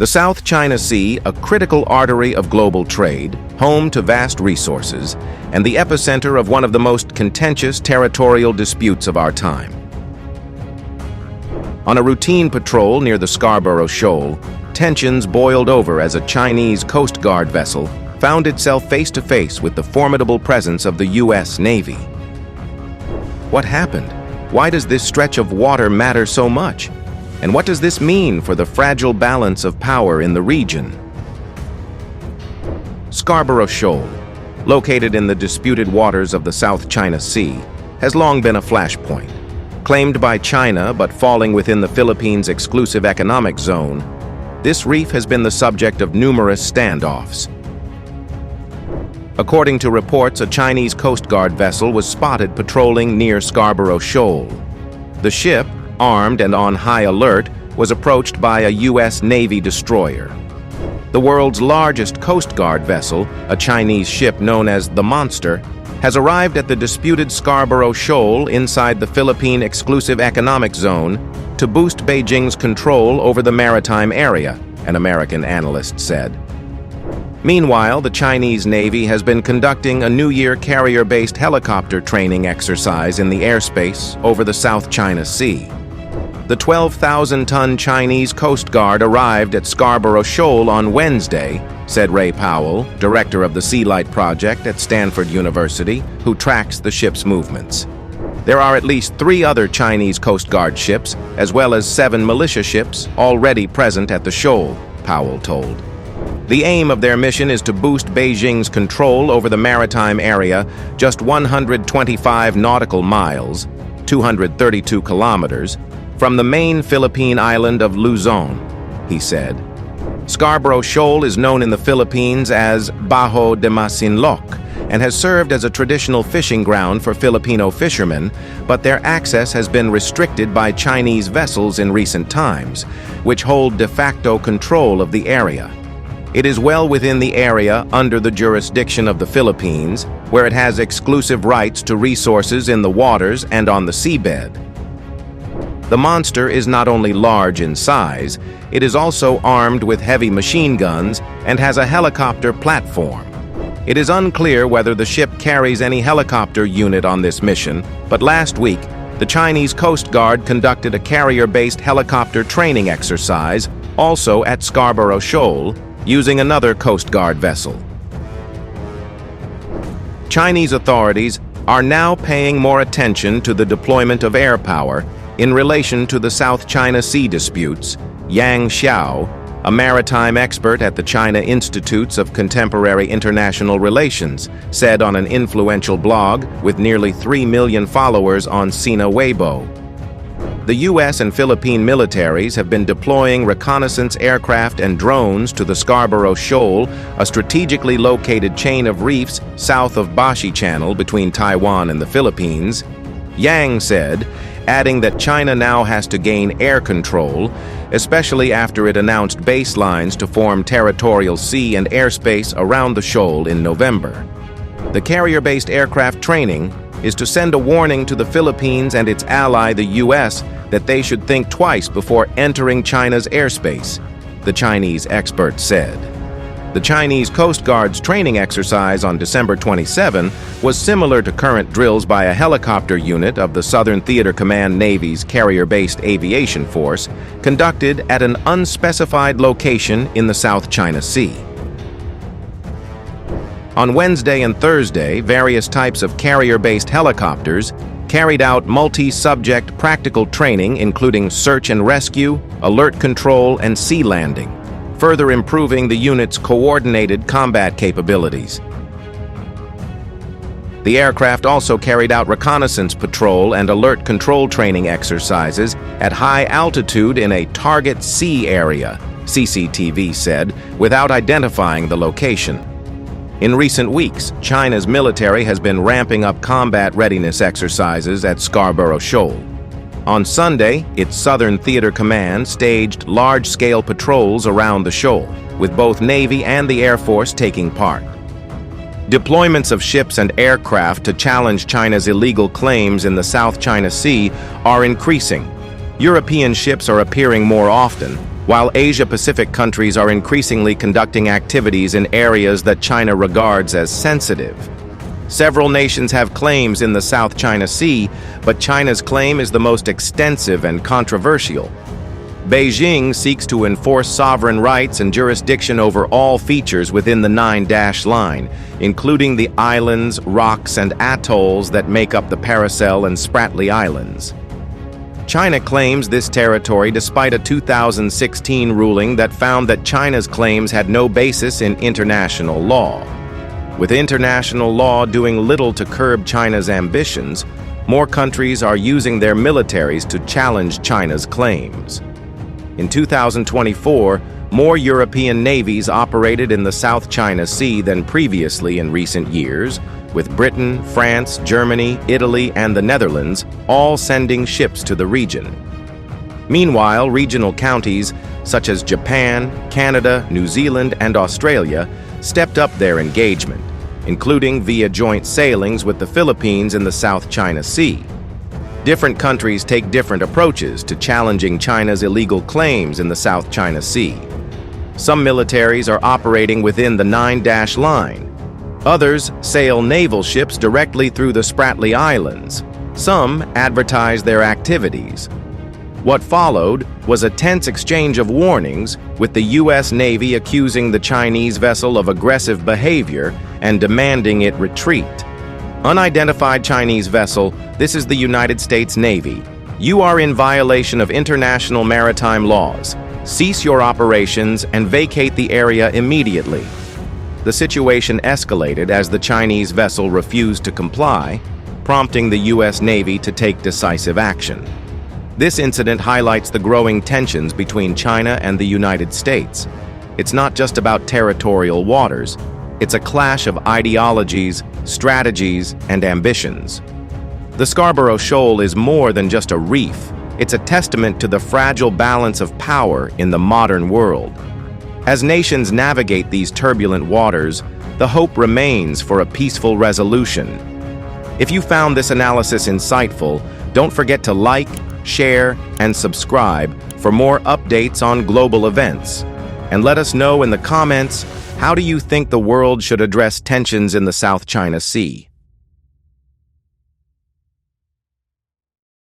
The South China Sea, a critical artery of global trade, home to vast resources, and the epicenter of one of the most contentious territorial disputes of our time. On a routine patrol near the Scarborough Shoal, tensions boiled over as a Chinese Coast Guard vessel found itself face-to-face with the formidable presence of the U.S. Navy. What happened? Why does this stretch of water matter so much? And what does this mean for the fragile balance of power in the region? Scarborough Shoal, located in the disputed waters of the South China Sea, has long been a flashpoint. Claimed by China but falling within the Philippines' exclusive economic zone, this reef has been the subject of numerous standoffs. According to reports, a Chinese Coast Guard vessel was spotted patrolling near Scarborough Shoal. The ship, armed and on high alert, was approached by a U.S. Navy destroyer. The world's largest Coast Guard vessel, a Chinese ship known as the Monster, has arrived at the disputed Scarborough Shoal inside the Philippine Exclusive Economic Zone to boost Beijing's control over the maritime area, an American analyst said. Meanwhile, the Chinese Navy has been conducting a New Year carrier-based helicopter training exercise in the airspace over the South China Sea. The 12,000-ton Chinese Coast Guard arrived at Scarborough Shoal on Wednesday, said Ray Powell, director of the Sea Light Project at Stanford University, who tracks the ship's movements. There are at least 3 other Chinese Coast Guard ships, as well as 7 militia ships already present at the shoal, Powell told. The aim of their mission is to boost Beijing's control over the maritime area just 125 nautical miles, 232 kilometers, from the main Philippine island of Luzon, he said. Scarborough Shoal is known in the Philippines as Bajo de Masinloc and has served as a traditional fishing ground for Filipino fishermen, but their access has been restricted by Chinese vessels in recent times, which hold de facto control of the area. It is well within the area under the jurisdiction of the Philippines, where it has exclusive rights to resources in the waters and on the seabed. The Monster is not only large in size, it is also armed with heavy machine guns and has a helicopter platform. It is unclear whether the ship carries any helicopter unit on this mission, but last week, the Chinese Coast Guard conducted a carrier-based helicopter training exercise, also at Scarborough Shoal, using another Coast Guard vessel. Chinese authorities are now paying more attention to the deployment of air power in relation to the South China Sea disputes, Yang Xiao, a maritime expert at the China Institutes of Contemporary International Relations, said on an influential blog with nearly 3 million followers on Sina Weibo. The U.S. and Philippine militaries have been deploying reconnaissance aircraft and drones to the Scarborough Shoal, a strategically located chain of reefs south of Bashi Channel between Taiwan and the Philippines. Yang said, adding that China now has to gain air control, especially after it announced baselines to form territorial sea and airspace around the shoal in November. The carrier-based aircraft training is to send a warning to the Philippines and its ally, the U.S., that they should think twice before entering China's airspace, the Chinese expert said. The Chinese Coast Guard's training exercise on December 27 was similar to current drills by a helicopter unit of the Southern Theater Command Navy's carrier-based aviation force, conducted at an unspecified location in the South China Sea. On Wednesday and Thursday, various types of carrier-based helicopters carried out multi-subject practical training including search and rescue, alert control, and sea landing, further improving the unit's coordinated combat capabilities. The aircraft also carried out reconnaissance patrol and alert control training exercises at high altitude in a target sea area, CCTV said, without identifying the location. In recent weeks, China's military has been ramping up combat readiness exercises at Scarborough Shoal. On Sunday, its Southern Theater Command staged large-scale patrols around the shoal, with both Navy and the Air Force taking part. Deployments of ships and aircraft to challenge China's illegal claims in the South China Sea are increasing. European ships are appearing more often, while Asia-Pacific countries are increasingly conducting activities in areas that China regards as sensitive. Several nations have claims in the South China Sea, but China's claim is the most extensive and controversial. Beijing seeks to enforce sovereign rights and jurisdiction over all features within the 9-dash line, including the islands, rocks, and atolls that make up the Paracel and Spratly Islands. China claims this territory despite a 2016 ruling that found that China's claims had no basis in international law. With international law doing little to curb China's ambitions, more countries are using their militaries to challenge China's claims. In 2024, more European navies operated in the South China Sea than previously in recent years, with Britain, France, Germany, Italy, and the Netherlands all sending ships to the region. Meanwhile, regional counties such as Japan, Canada, New Zealand, and Australia stepped up their engagement, including via joint sailings with the Philippines in the South China Sea. Different countries take different approaches to challenging China's illegal claims in the South China Sea. Some militaries are operating within the 9-dash line. Others sail naval ships directly through the Spratly Islands. Some advertise their activities. What followed was a tense exchange of warnings, with the U.S. Navy accusing the Chinese vessel of aggressive behavior and demanding it retreat. Unidentified Chinese vessel, this is the United States Navy. You are in violation of international maritime laws. Cease your operations and vacate the area immediately. The situation escalated as the Chinese vessel refused to comply, prompting the U.S. Navy to take decisive action. This incident highlights the growing tensions between China and the United States. It's not just about territorial waters. It's a clash of ideologies, strategies, and ambitions. The Scarborough Shoal is more than just a reef. It's a testament to the fragile balance of power in the modern world. As nations navigate these turbulent waters, the hope remains for a peaceful resolution. If you found this analysis insightful, don't forget to like, share, and subscribe for more updates on global events. And let us know in the comments, how do you think the world should address tensions in the South China Sea?